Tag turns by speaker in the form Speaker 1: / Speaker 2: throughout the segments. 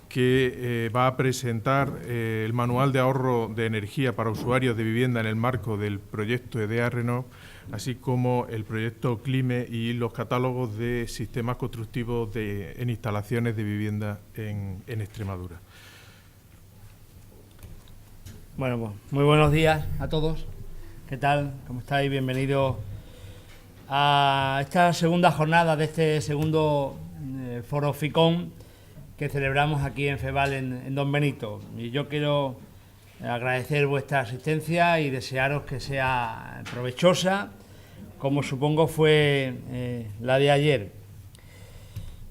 Speaker 1: que va a presentar el manual de ahorro de energía para usuarios de vivienda en el marco del proyecto EDEA Renov, así como el proyecto CLIME y los catálogos de sistemas constructivos en instalaciones de vivienda en Extremadura.
Speaker 2: Bueno, pues muy buenos días a todos. ¿Qué tal? ¿Cómo estáis? Bienvenidos a esta segunda jornada de este segundo foro FICON que celebramos aquí en FEVAL en Don Benito. Y yo quiero agradecer vuestra asistencia y desearos que sea provechosa, como supongo fue la de ayer.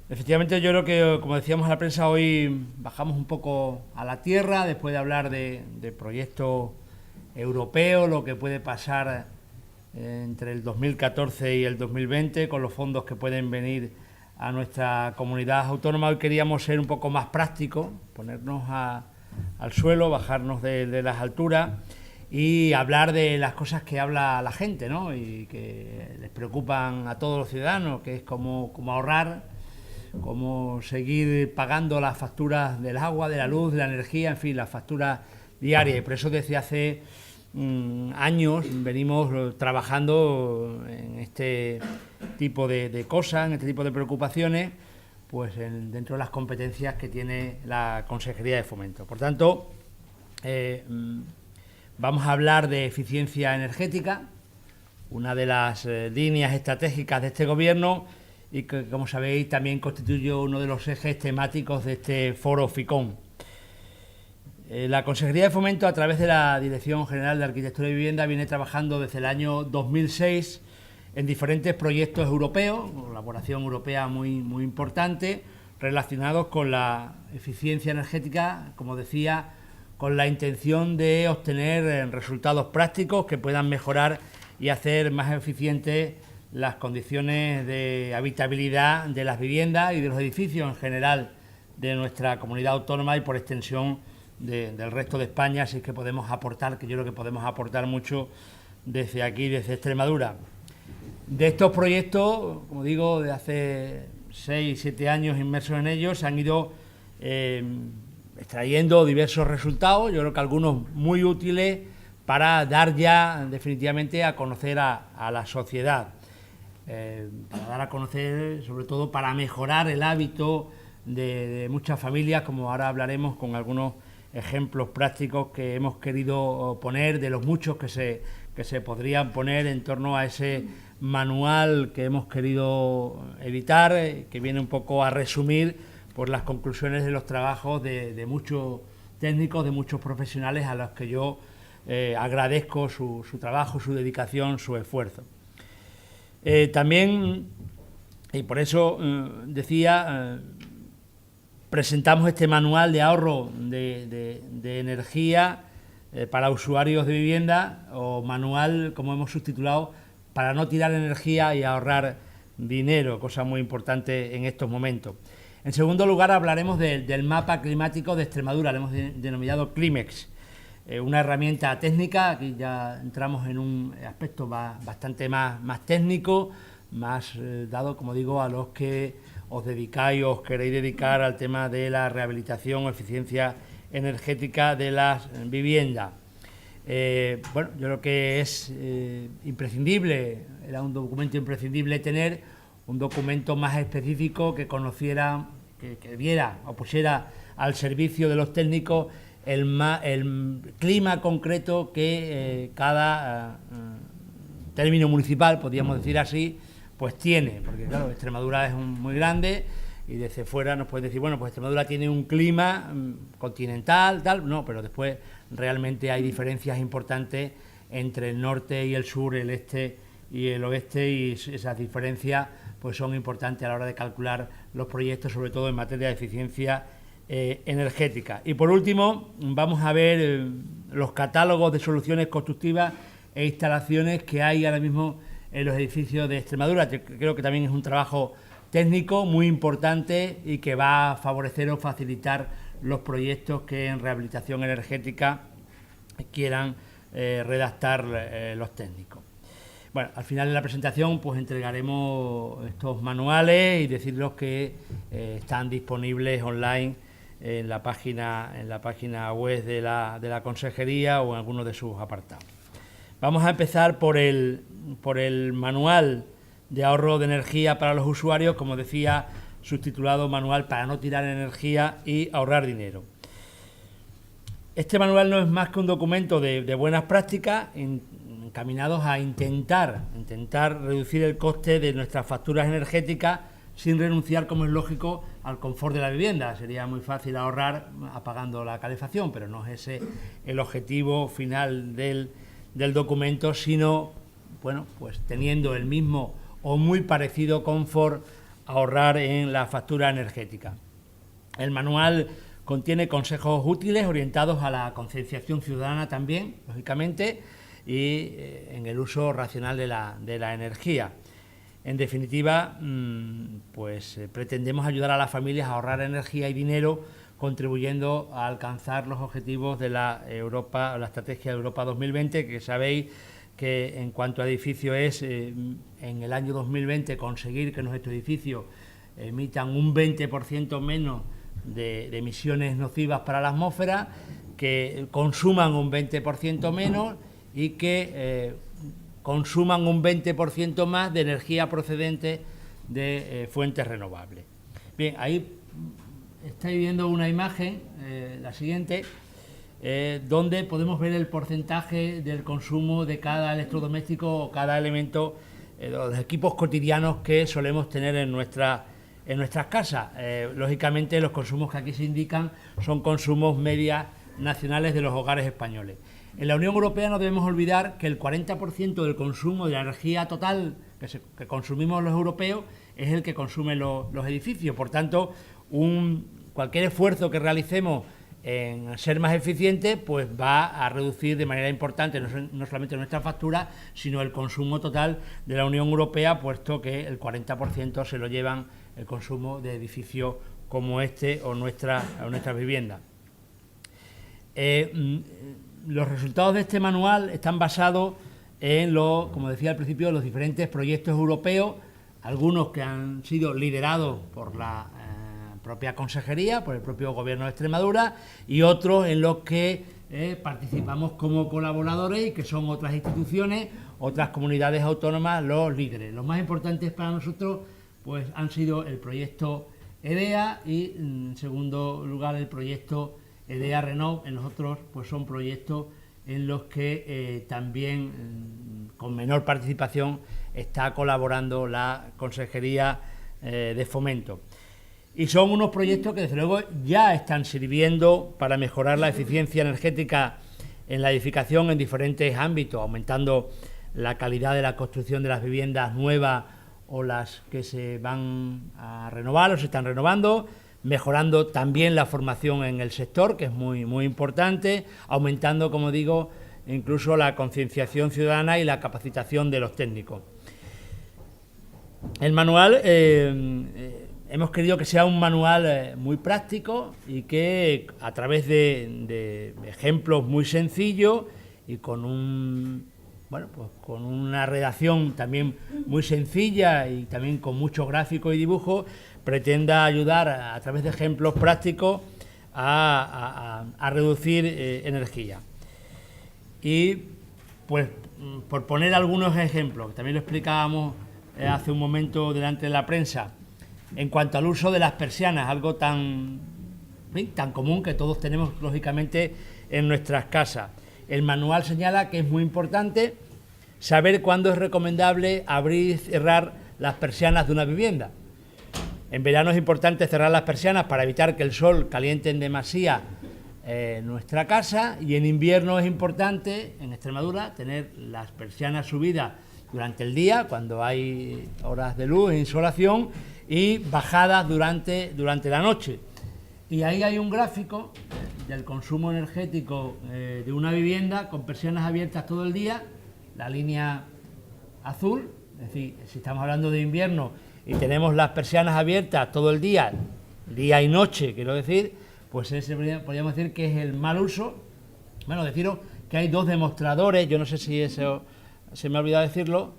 Speaker 2: Efectivamente, yo creo que, como decíamos a la prensa, hoy bajamos un poco a la tierra después de hablar de proyectos europeos, lo que puede pasar entre el 2014 y el 2020 con los fondos que pueden venir a nuestra comunidad autónoma. Hoy queríamos ser un poco más prácticos, ponernos al suelo, bajarnos de las alturas y hablar de las cosas que habla la gente, ¿no? Y que les preocupan a todos los ciudadanos, que es cómo ahorrar, cómo seguir pagando las facturas del agua, de la luz, de la energía, en fin, las facturas diarias. Y por eso desde hace años venimos trabajando en este tipo de cosas, en este tipo de preocupaciones, pues dentro de las competencias que tiene la Consejería de Fomento. Por tanto, vamos a hablar de eficiencia energética, una de las líneas estratégicas de este Gobierno y que, como sabéis, también constituye uno de los ejes temáticos de este foro FICON. La Consejería de Fomento, a través de la Dirección General de Arquitectura y Vivienda, viene trabajando desde el año 2006 en diferentes proyectos europeos, colaboración europea muy importante, relacionados con la eficiencia energética, como decía, con la intención de obtener resultados prácticos que puedan mejorar y hacer más eficientes las condiciones de habitabilidad de las viviendas y de los edificios en general de nuestra comunidad autónoma y por extensión del resto de España, así que podemos aportar, que yo creo que podemos aportar mucho desde aquí, desde Extremadura. De estos proyectos, como digo, de hace 6-7 años inmersos en ellos, se han ido extrayendo diversos resultados, yo creo que algunos muy útiles para dar ya definitivamente a conocer a la sociedad, para dar a conocer, sobre todo para mejorar el hábito de muchas familias, como ahora hablaremos con algunos ejemplos prácticos que hemos querido poner, de los muchos que se podrían poner en torno a ese manual que hemos querido editar, que viene un poco a resumir por las conclusiones de los trabajos de muchos técnicos, de muchos profesionales a los que yo agradezco su trabajo, su dedicación, su esfuerzo. También, y por eso decía, presentamos este manual de ahorro de energía para usuarios de vivienda, o manual, como hemos subtitulado, para no tirar energía y ahorrar dinero, cosa muy importante en estos momentos. En segundo lugar, hablaremos del mapa climático de Extremadura, lo hemos denominado CLIMEX, una herramienta técnica. Aquí ya entramos en un aspecto bastante más técnico, más dado, como digo, a los que os dedicáis o os queréis dedicar al tema de la rehabilitación o eficiencia energética de las viviendas. Bueno, yo creo que es imprescindible, era un documento imprescindible tener un documento más específico que conociera, que viera o pusiera al servicio de los técnicos el clima concreto que cada término municipal, podríamos decir así, pues tiene, porque claro, Extremadura es muy grande y desde fuera nos puede decir, bueno, pues Extremadura tiene un clima continental, tal, no, pero después realmente hay diferencias importantes entre el norte y el sur, el este y el oeste, y esas diferencias pues son importantes a la hora de calcular los proyectos, sobre todo en materia de eficiencia energética. Y por último, vamos a ver los catálogos de soluciones constructivas e instalaciones que hay ahora mismo en los edificios de Extremadura. Creo que también es un trabajo técnico muy importante y que va a favorecer o facilitar los proyectos que en rehabilitación energética quieran redactar los técnicos. Bueno, al final de la presentación pues entregaremos estos manuales y deciros que están disponibles online en la página web de la Consejería o en alguno de sus apartados. Vamos a empezar por el manual de ahorro de energía para los usuarios, como decía, subtitulado Manual para no tirar energía y ahorrar dinero. Este manual no es más que un documento de buenas prácticas encaminados a intentar reducir el coste de nuestras facturas energéticas sin renunciar, como es lógico, al confort de la vivienda. Sería muy fácil ahorrar apagando la calefacción, pero no es ese el objetivo final del documento, sino, bueno, pues teniendo el mismo o muy parecido confort, ahorrar en la factura energética. El manual contiene consejos útiles orientados a la concienciación ciudadana también, lógicamente, y en el uso racional de la energía. En definitiva, pues pretendemos ayudar a las familias a ahorrar energía y dinero, contribuyendo a alcanzar los objetivos de la Estrategia de Europa 2020, que sabéis que en cuanto a edificios es en el año 2020 conseguir que nuestros edificios emitan un 20% menos de emisiones nocivas para la atmósfera, que consuman un 20% menos y que consuman un 20% más de energía procedente de fuentes renovables. Bien, ahí estáis viendo una imagen, la siguiente, donde podemos ver el porcentaje del consumo de cada electrodoméstico o cada elemento de los equipos cotidianos que solemos tener en nuestras casas. Lógicamente, los consumos que aquí se indican son consumos medios nacionales de los hogares españoles. En la Unión Europea no debemos olvidar que el 40% del consumo de la energía total que consumimos los europeos es el que consumen los edificios. Por tanto, cualquier esfuerzo que realicemos en ser más eficientes, pues va a reducir de manera importante no solamente nuestra factura, sino el consumo total de la Unión Europea, puesto que el 40% se lo llevan el consumo de edificios como este o nuestras viviendas. Los resultados de este manual están basados en como decía al principio, los diferentes proyectos europeos, algunos que han sido liderados por la propia Consejería, por el propio Gobierno de Extremadura, y otros en los que participamos como colaboradores y que son otras instituciones, otras comunidades autónomas, los líderes. Los más importantes para nosotros pues han sido el proyecto EDEA y, en segundo lugar, el proyecto EDEA Renov. En los otros pues son proyectos en los que también con menor participación está colaborando la Consejería de Fomento. Y son unos proyectos que desde luego ya están sirviendo para mejorar la eficiencia energética en la edificación en diferentes ámbitos, aumentando la calidad de la construcción de las viviendas nuevas o las que se van a renovar o se están renovando, mejorando también la formación en el sector, que es muy, muy importante, aumentando, como digo, incluso la concienciación ciudadana y la capacitación de los técnicos. El manual hemos querido que sea un manual muy práctico y que a través de ejemplos muy sencillos y con una redacción también muy sencilla y también con muchos gráficos y dibujos, pretenda ayudar a través de ejemplos prácticos a reducir energía. Y pues por poner algunos ejemplos, también lo explicábamos hace un momento delante de la prensa, en cuanto al uso de las persianas, algo tan común que todos tenemos lógicamente en nuestras casas. El manual señala que es muy importante saber cuándo es recomendable abrir y cerrar las persianas de una vivienda. En verano es importante cerrar las persianas para evitar que el sol caliente en demasía nuestra casa, y en invierno es importante en Extremadura tener las persianas subidas durante el día, cuando hay horas de luz e insolación, y bajadas durante la noche. Y ahí hay un gráfico del consumo energético de una vivienda con persianas abiertas todo el día, la línea azul, es decir, si estamos hablando de invierno y tenemos las persianas abiertas todo el día y noche, quiero decir, pues ese podríamos decir que es el mal uso. Bueno, deciros que hay dos demostradores, yo no sé si eso se me ha olvidado decirlo,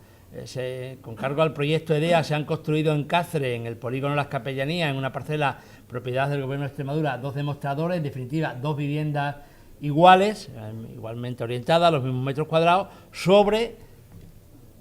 Speaker 2: con cargo al proyecto EDEA se han construido en Cáceres, en el polígono Las Capellanías, en una parcela propiedad del Gobierno de Extremadura, 2 demostradores, en definitiva 2 viviendas iguales, igualmente orientadas a los mismos metros cuadrados, sobre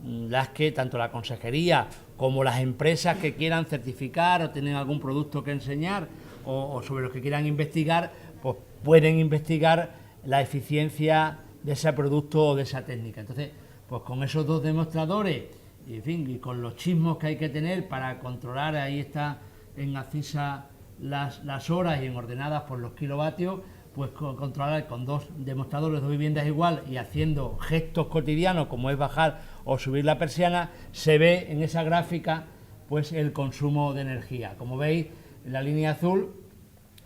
Speaker 2: las que tanto la consejería como las empresas que quieran certificar o tienen algún producto que enseñar o sobre los que quieran investigar, pues pueden investigar la eficiencia de ese producto o de esa técnica. Entonces, pues con esos 2 demostradores y, en fin, y con los chismos que hay que tener para controlar, ahí está en ACISA las horas y en ordenadas por los kilovatios, pues controlar con 2 demostradores, 2 viviendas igual y haciendo gestos cotidianos como es bajar o subir la persiana, se ve en esa gráfica pues el consumo de energía. Como veis, la línea azul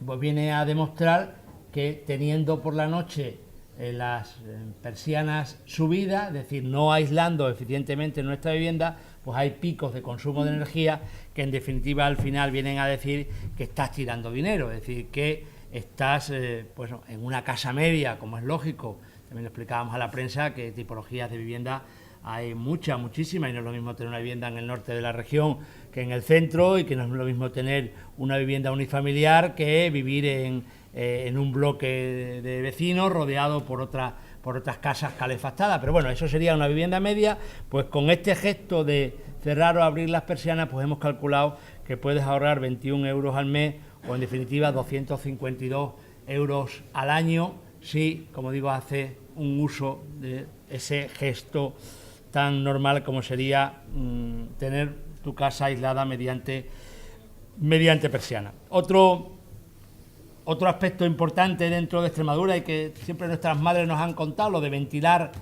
Speaker 2: pues viene a demostrar que teniendo por la noche las persianas subidas, es decir, no aislando eficientemente nuestra vivienda, pues hay picos de consumo de energía que en definitiva al final vienen a decir que estás tirando dinero, es decir, que estás pues en una casa media, como es lógico. También le explicábamos a la prensa que tipologías de vivienda hay muchísimas, y no es lo mismo tener una vivienda en el norte de la región que en el centro, y que no es lo mismo tener una vivienda unifamiliar que vivir en un bloque de vecinos rodeado por otras casas calefactadas. Pero bueno, eso sería una vivienda media. Pues con este gesto de cerrar o abrir las persianas, pues hemos calculado que puedes ahorrar 21 euros al mes, o en definitiva 252 euros al año, si, como digo, haces un uso de ese gesto tan normal como sería tener tu casa aislada mediante persiana. Otro aspecto importante dentro de Extremadura, y que siempre nuestras madres nos han contado, lo de ventilar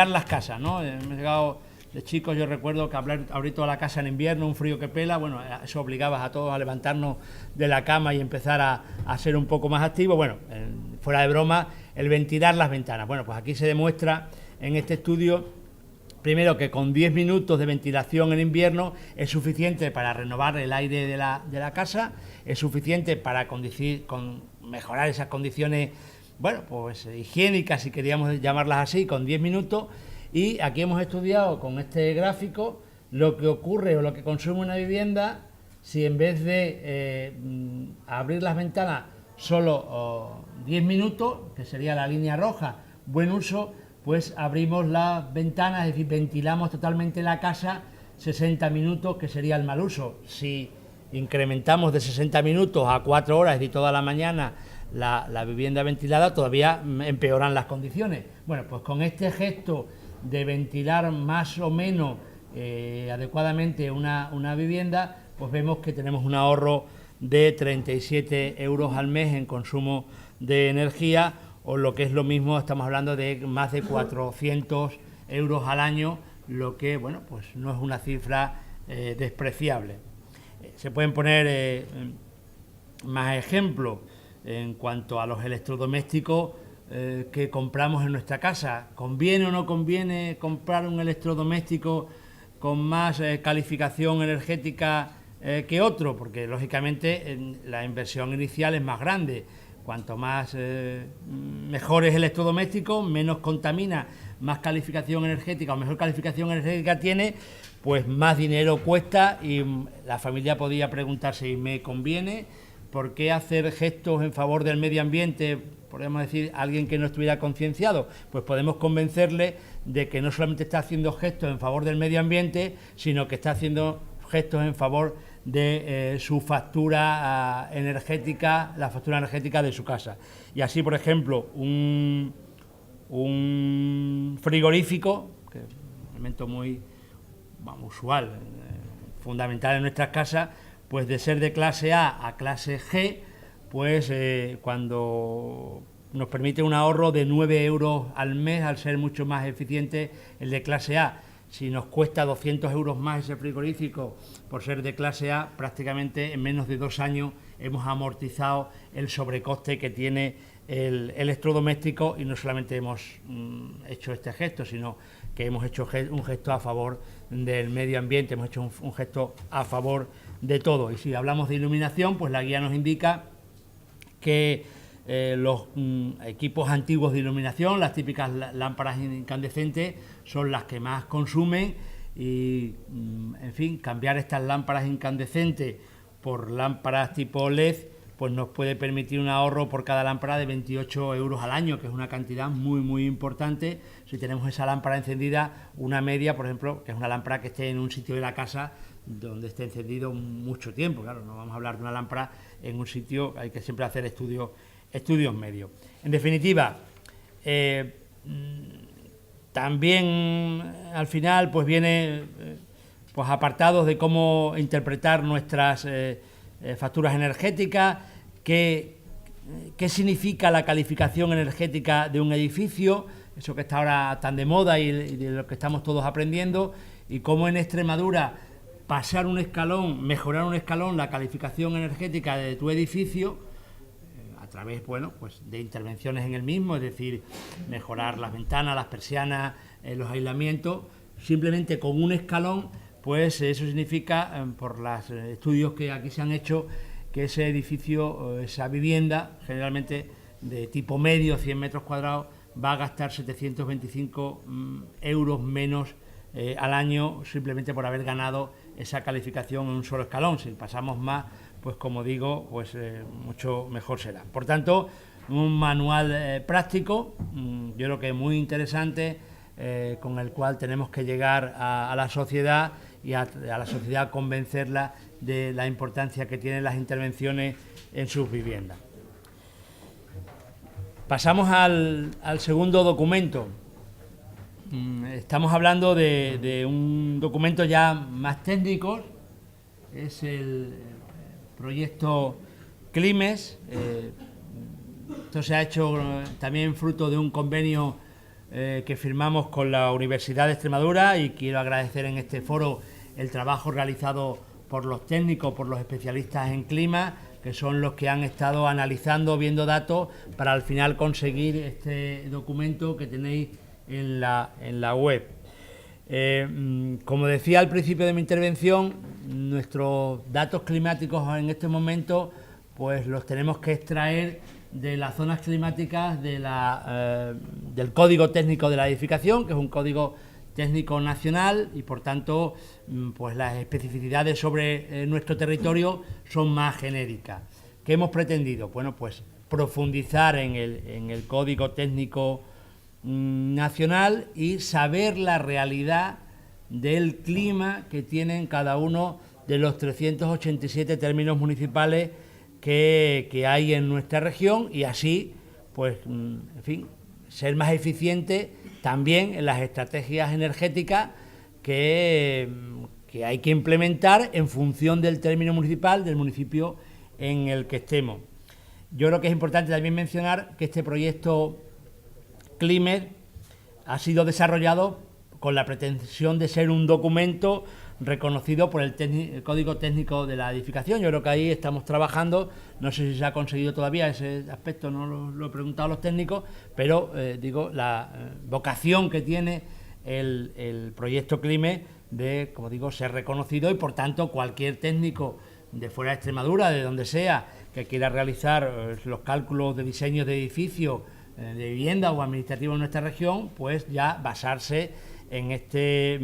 Speaker 2: las casas, ¿no? Hemos llegado de chicos, yo recuerdo que abrir toda la casa en invierno, un frío que pela, bueno, eso obligaba a todos a levantarnos de la cama y empezar a ser un poco más activos. Bueno, fuera de broma, el ventilar las ventanas. Bueno, pues aquí se demuestra en este estudio, primero, que con 10 minutos de ventilación en invierno es suficiente para renovar el aire de la casa, es suficiente para mejorar esas condiciones, bueno, pues higiénicas, si queríamos llamarlas así, con 10 minutos. Y aquí hemos estudiado con este gráfico lo que ocurre o lo que consume una vivienda si en vez de abrir las ventanas solo 10 minutos, que sería la línea roja, buen uso, pues abrimos las ventanas, es decir, ventilamos totalmente la casa 60 minutos, que sería el mal uso. Si incrementamos de 60 minutos a 4 horas, es decir, toda la mañana, la vivienda ventilada, todavía empeoran las condiciones. Bueno, pues con este gesto de ventilar más o menos adecuadamente una vivienda, pues vemos que tenemos un ahorro de 37 euros al mes en consumo de energía, o lo que es lo mismo, estamos hablando de más de 400 euros al año, lo que, bueno, pues no es una cifra despreciable. Se pueden poner más ejemplos en cuanto a los electrodomésticos que compramos en nuestra casa. ¿Conviene o no conviene comprar un electrodoméstico con más calificación energética que otro? Porque lógicamente la inversión inicial es más grande. Cuanto más mejor es el electrodoméstico, menos contamina, más calificación energética o mejor calificación energética tiene, pues más dinero cuesta, y la familia podría preguntarse, ¿y me conviene? ¿Por qué hacer gestos en favor del medio ambiente? Podríamos decir, alguien que no estuviera concienciado, pues podemos convencerle de que no solamente está haciendo gestos en favor del medio ambiente, sino que está haciendo gestos en favor de su factura energética, la factura energética de su casa. Y así, por ejemplo, un frigorífico, que es un elemento muy usual, fundamental en nuestras casas, pues de ser de clase A a clase G, pues cuando nos permite un ahorro de 9 euros al mes, al ser mucho más eficiente el de clase A. Si nos cuesta 200 euros más ese frigorífico por ser de clase A, prácticamente en menos de 2 años hemos amortizado el sobrecoste que tiene el electrodoméstico, y no solamente hemos hecho este gesto, sino que hemos hecho un gesto a favor del medio ambiente, hemos hecho un gesto a favor de todo. Y si hablamos de iluminación, pues la guía nos indica que los equipos antiguos de iluminación, las típicas lámparas incandescentes, son las que más consumen, y, en fin, cambiar estas lámparas incandescentes por lámparas tipo LED, pues nos puede permitir un ahorro por cada lámpara de 28 euros al año, que es una cantidad muy, muy importante. Si tenemos esa lámpara encendida, una media, por ejemplo, que es una lámpara que esté en un sitio de la casa donde esté encendido mucho tiempo. Claro, no vamos a hablar de una lámpara en un sitio, hay que siempre hacer estudios medios. En definitiva, también al final pues viene pues apartados de cómo interpretar nuestras facturas energéticas, qué significa la calificación energética de un edificio, eso que está ahora tan de moda y de lo que estamos todos aprendiendo, y cómo en Extremadura pasar un escalón, mejorar un escalón la calificación energética de tu edificio a través, bueno, pues de intervenciones en el mismo, es decir, mejorar las ventanas, las persianas, los aislamientos, simplemente con un escalón. Pues eso significa, por los estudios que aquí se han hecho, que ese edificio, esa vivienda, generalmente de tipo medio, 100 metros cuadrados, va a gastar 725 euros menos al año, simplemente por haber ganado esa calificación en un solo escalón. Si pasamos más, pues como digo, pues mucho mejor será. Por tanto, un manual práctico, yo creo que muy interesante, con el cual tenemos que llegar a la sociedad y a la sociedad convencerla de la importancia que tienen las intervenciones en sus viviendas. Pasamos al segundo documento. Estamos hablando de un documento ya más técnico, es el proyecto CLIMES. Esto se ha hecho también fruto de un convenio que firmamos con la Universidad de Extremadura, y quiero agradecer en este foro el trabajo realizado por los técnicos, por los especialistas en clima, que son los que han estado analizando, viendo datos, para al final conseguir este documento que tenéis en la web. Como decía al principio de mi intervención, nuestros datos climáticos en este momento pues los tenemos que extraer de las zonas climáticas del Código Técnico de la Edificación, que es un código técnico nacional, y por tanto pues las especificidades sobre nuestro territorio son más genéricas. ¿Qué hemos pretendido? Bueno, pues profundizar en el Código Técnico nacional y saber la realidad del clima que tienen cada uno de los 387 términos municipales que hay en nuestra región, y así, pues, en fin, ser más eficiente también en las estrategias energéticas que hay que implementar en función del término municipal, del municipio en el que estemos. Yo creo que es importante también mencionar que este proyecto CLIMES ha sido desarrollado con la pretensión de ser un documento reconocido por el Código Técnico de la Edificación. Yo creo que ahí estamos trabajando, no sé si se ha conseguido todavía ese aspecto, no lo he preguntado a los técnicos, pero digo, la vocación que tiene el proyecto CLIMES de, como digo, ser reconocido, y por tanto cualquier técnico de fuera de Extremadura, de donde sea, que quiera realizar los cálculos de diseño de edificios, de vivienda o administrativo en nuestra región, pues ya basarse en este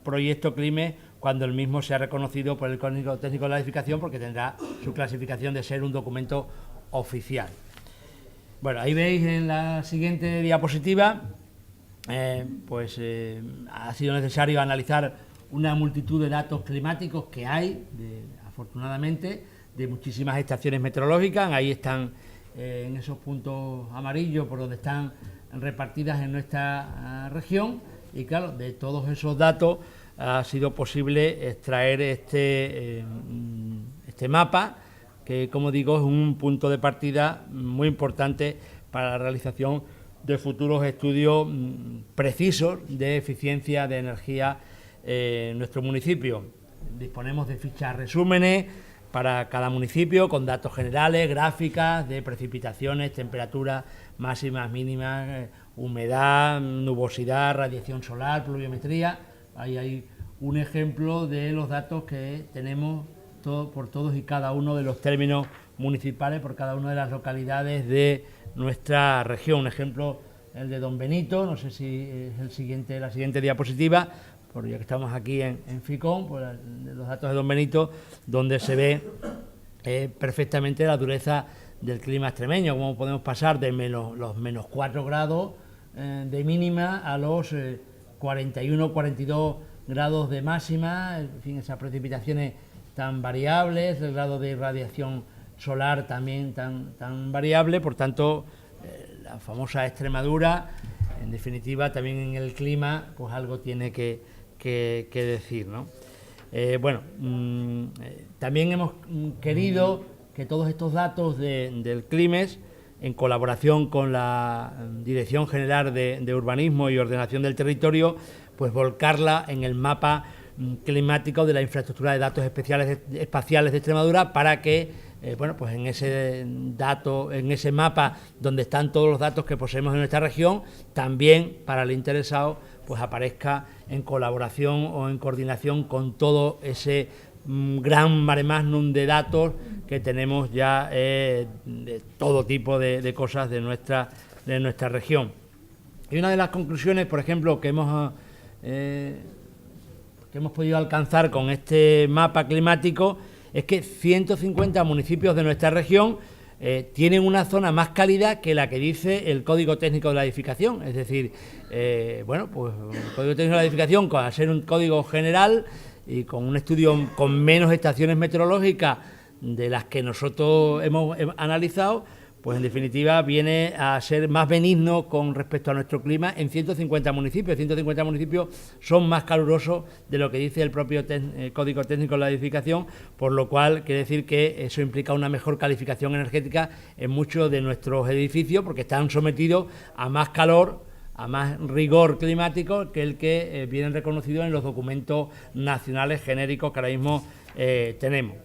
Speaker 2: proyecto CLIMES cuando el mismo sea reconocido por el Código Técnico de la Edificación, porque tendrá su clasificación de ser un documento oficial. Bueno, ahí veis en la siguiente diapositiva, ha sido necesario analizar una multitud de datos climáticos que hay, afortunadamente, de muchísimas estaciones meteorológicas. Ahí están en esos puntos amarillos por donde están repartidas en nuestra región, y claro, de todos esos datos ha sido posible extraer este mapa, que, como digo, es un punto de partida muy importante para la realización de futuros estudios precisos de eficiencia de energía en nuestro municipio. Disponemos de fichas resúmenes para cada municipio, con datos generales, gráficas de precipitaciones, temperaturas máximas, mínimas, humedad, nubosidad, radiación solar, pluviometría. Ahí hay un ejemplo de los datos que tenemos por todos y cada uno de los términos municipales, por cada una de las localidades de nuestra región. Un ejemplo, el de Don Benito, no sé si es la siguiente diapositiva, por ya que estamos aquí en Ficón, por los datos de don Benito, donde se ve perfectamente la dureza del clima extremeño, cómo podemos pasar de los menos 4 grados de mínima a los 41, 42 grados de máxima, en fin, esas precipitaciones tan variables, el grado de irradiación solar también tan variable, por tanto, la famosa Extremadura, en definitiva, también en el clima, pues algo tiene que decir, ¿no? También hemos querido que todos estos datos del CLIMES, en colaboración con la Dirección General de Urbanismo y Ordenación del Territorio, pues volcarla en el mapa climático de la infraestructura de datos espaciales de Extremadura para que, pues en ese mapa donde están todos los datos que poseemos en nuestra región, también para el interesado, pues aparezca en colaboración o en coordinación con todo ese gran mare magnum de datos que tenemos ya de todo tipo de cosas de nuestra región. Y una de las conclusiones, por ejemplo, que hemos podido alcanzar con este mapa climático es que 150 municipios de nuestra región tienen una zona más cálida que la que dice el Código Técnico de la Edificación. Es decir, pues el Código Técnico de la Edificación, al ser un código general y con un estudio con menos estaciones meteorológicas de las que nosotros hemos analizado, pues en definitiva viene a ser más benigno con respecto a nuestro clima en 150 municipios. 150 municipios son más calurosos de lo que dice el propio Código Técnico de la Edificación, por lo cual quiere decir que eso implica una mejor calificación energética en muchos de nuestros edificios, porque están sometidos a más calor, a más rigor climático que el que vienen reconocidos en los documentos nacionales genéricos que ahora mismo tenemos.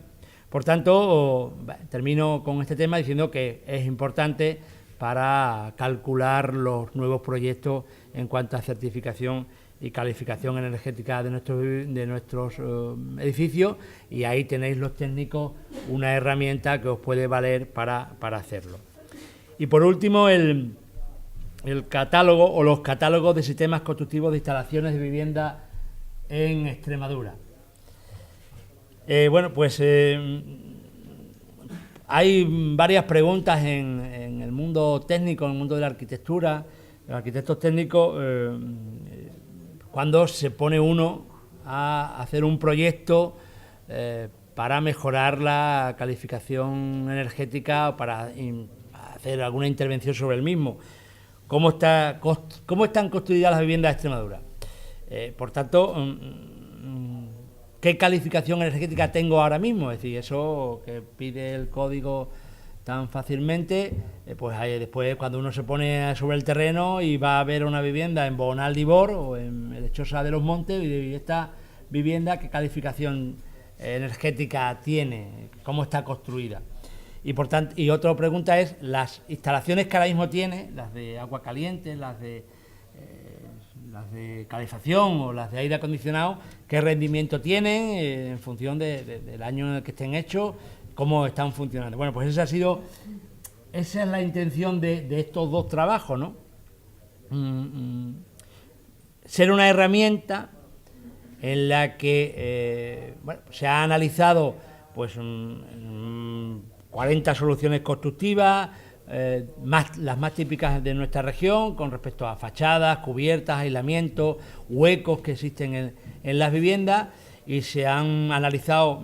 Speaker 2: Por tanto, termino con este tema diciendo que es importante para calcular los nuevos proyectos en cuanto a certificación y calificación energética de nuestros edificios, y ahí tenéis los técnicos una herramienta que os puede valer para hacerlo. Y por último, el catálogo o los catálogos de sistemas constructivos de instalaciones de vivienda en Extremadura. Hay varias preguntas en el mundo técnico, en el mundo de la arquitectura, los arquitectos técnicos, cuando se pone uno a hacer un proyecto para mejorar la calificación energética o para hacer alguna intervención sobre el mismo. ¿Cómo están construidas las viviendas de Extremadura? Por tanto, ¿qué calificación energética tengo ahora mismo? Es decir, eso que pide el código tan fácilmente, pues ahí después cuando uno se pone sobre el terreno y va a ver una vivienda en Bonal de Ibor o en Lechosa de los Montes, y esta vivienda, ¿qué calificación energética tiene? ¿Cómo está construida? Y por tanto, y otra pregunta es, las instalaciones que ahora mismo tiene, las de agua caliente, las de calefacción o las de aire acondicionado, ¿qué rendimiento tienen en función del año en el que estén hechos? ¿Cómo están funcionando? Bueno, pues esa es la intención de estos dos trabajos, ¿no? Ser una herramienta en la que se ha analizado pues 40 soluciones constructivas, las más típicas de nuestra región con respecto a fachadas, cubiertas, aislamientos, huecos que existen en las viviendas, y se han analizado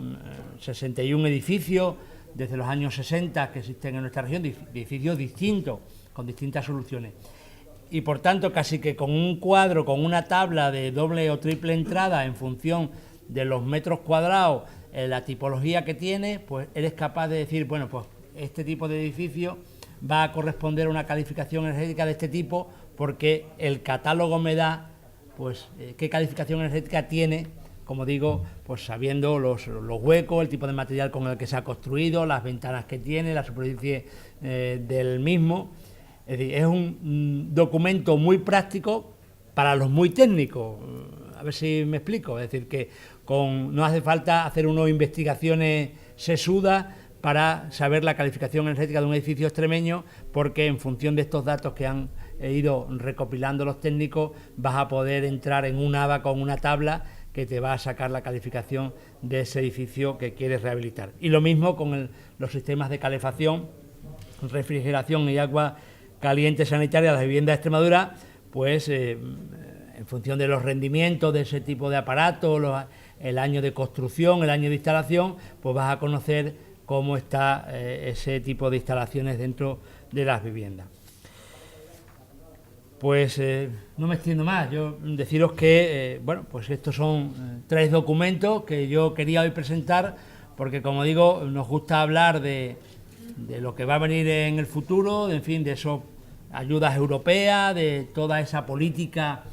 Speaker 2: 61 edificios desde los años 60 que existen en nuestra región, edificios distintos, con distintas soluciones. Y por tanto, casi que con un cuadro, con una tabla de doble o triple entrada en función de los metros cuadrados, la tipología que tiene, pues eres capaz de decir, bueno, pues este tipo de edificio va a corresponder a una calificación energética de este tipo, porque el catálogo me da pues qué calificación energética tiene, como digo, pues sabiendo los huecos, el tipo de material con el que se ha construido, las ventanas que tiene, la superficie del mismo. Es decir, es un documento muy práctico para los muy técnicos. A ver si me explico. Es decir, que no hace falta hacer unas investigaciones sesudas para saber la calificación energética de un edificio extremeño, porque en función de estos datos que han he ido recopilando los técnicos, vas a poder entrar en un abaco con una tabla que te va a sacar la calificación de ese edificio que quieres rehabilitar. Y lo mismo con los sistemas de calefacción, refrigeración y agua caliente sanitaria de las viviendas de Extremadura, pues en función de los rendimientos de ese tipo de aparatos, el año de construcción, el año de instalación, pues vas a conocer cómo está ese tipo de instalaciones dentro de las viviendas. Pues no me extiendo más, yo deciros que, bueno, pues estos son 3 documentos que yo quería hoy presentar, porque como digo, nos gusta hablar de lo que va a venir en el futuro, en fin, de esas ayudas europeas, de toda esa política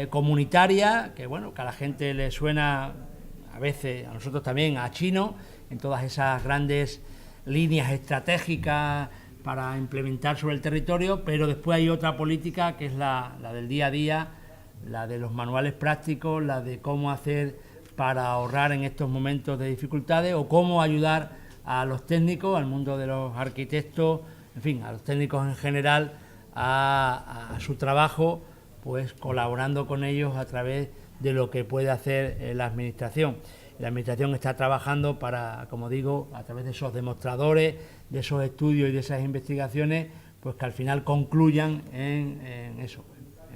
Speaker 2: comunitaria, que bueno, que a la gente le suena a veces, a nosotros también, a chino, en todas esas grandes líneas estratégicas para implementar sobre el territorio, pero después hay otra política que es la del día a día, la de los manuales prácticos, la de cómo hacer para ahorrar en estos momentos de dificultades o cómo ayudar a los técnicos, al mundo de los arquitectos, en fin, a los técnicos en general, a su trabajo, pues colaborando con ellos a través de lo que puede hacer la Administración. La Administración está trabajando para, como digo, a través de esos demostradores, de esos estudios y de esas investigaciones, pues que al final concluyan en eso,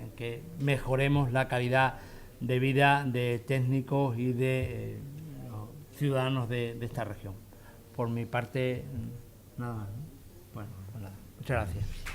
Speaker 2: en que mejoremos la calidad de vida de técnicos y de ciudadanos de esta región. Por mi parte, nada más. Bueno, pues nada. Muchas gracias.